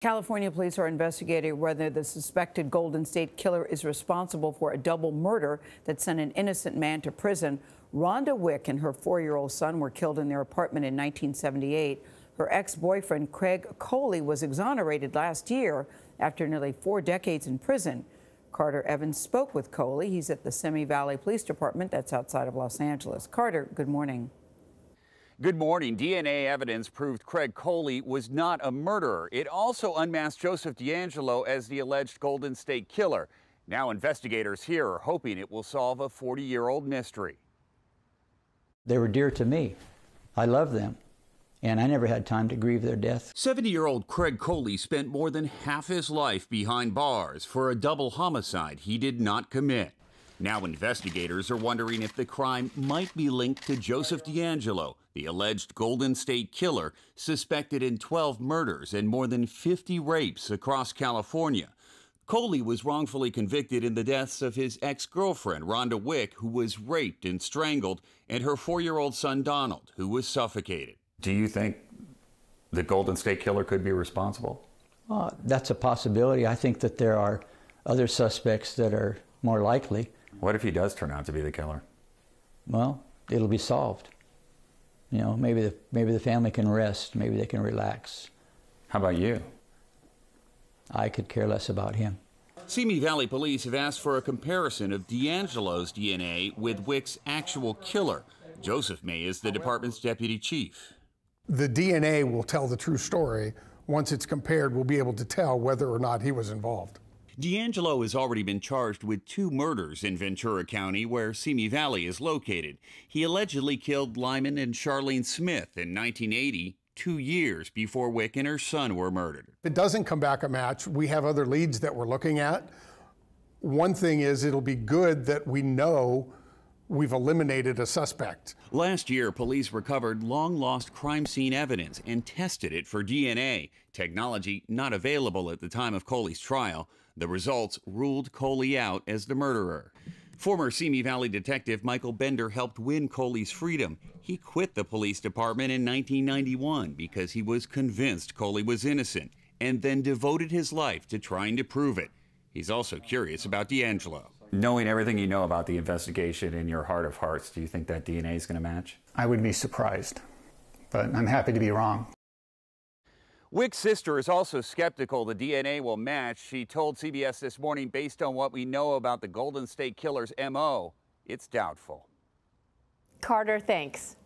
California police are investigating whether the suspected Golden State Killer is responsible for a double murder that sent an innocent man to prison. Rhonda Wicht and her 4-year-old son were killed in their apartment in 1978. Her ex-boyfriend, Craig Coley, was exonerated last year after nearly 4 decades in prison. Carter Evans spoke with Coley. He's at the Simi Valley Police Department that's outside of Los Angeles. Carter, good morning. Good morning. DNA evidence proved Craig Coley was not a murderer. It also unmasked Joseph DeAngelo as the alleged Golden State Killer. Now investigators here are hoping it will solve a 40-year-old mystery. They were dear to me. I love them, and I never had time to grieve their death. 70-year-old Craig Coley spent more than half his life behind bars for a double homicide he did not commit. Now investigators are wondering if the crime might be linked to Joseph DeAngelo, the alleged Golden State Killer, suspected in 12 murders and more than 50 rapes across California. Coley was wrongfully convicted in the deaths of his ex-girlfriend, Rhonda Wicht, who was raped and strangled, and her 4-year-old son, Donald, who was suffocated. Do you think the Golden State Killer could be responsible? That's a possibility. I think that there are other suspects that are more likely. What if he does turn out to be the killer? Well, it'll be solved. You know, maybe the family can rest. Maybe they can relax. How about you? I could care less about him. Simi Valley police have asked for a comparison of DeAngelo's DNA with Wicht's actual killer. Joseph May is the department's deputy chief. The DNA will tell the true story. Once it's compared, we'll be able to tell whether or not he was involved. DeAngelo has already been charged with 2 murders in Ventura County, where Simi Valley is located. He allegedly killed Lyman and Charlene Smith in 1980, 2 years before Wicht and her son were murdered. If it doesn't come back a match, we have other leads that we're looking at. One thing is, it'll be good that we know we've eliminated a suspect. Last year, police recovered long-lost crime scene evidence and tested it for DNA, technology not available at the time of Coley's trial. The results ruled Coley out as the murderer. Former Simi Valley detective Michael Bender helped win Coley's freedom. He quit the police department in 1991 because he was convinced Coley was innocent, and then devoted his life to trying to prove it. He's also curious about DeAngelo. Knowing everything you know about the investigation in your heart of hearts, do you think that DNA is going to match? I would be surprised, but I'm happy to be wrong. Wicht's sister is also skeptical the DNA will match. She told CBS This Morning, based on what we know about the Golden State Killer's MO, it's doubtful. Carter, thanks.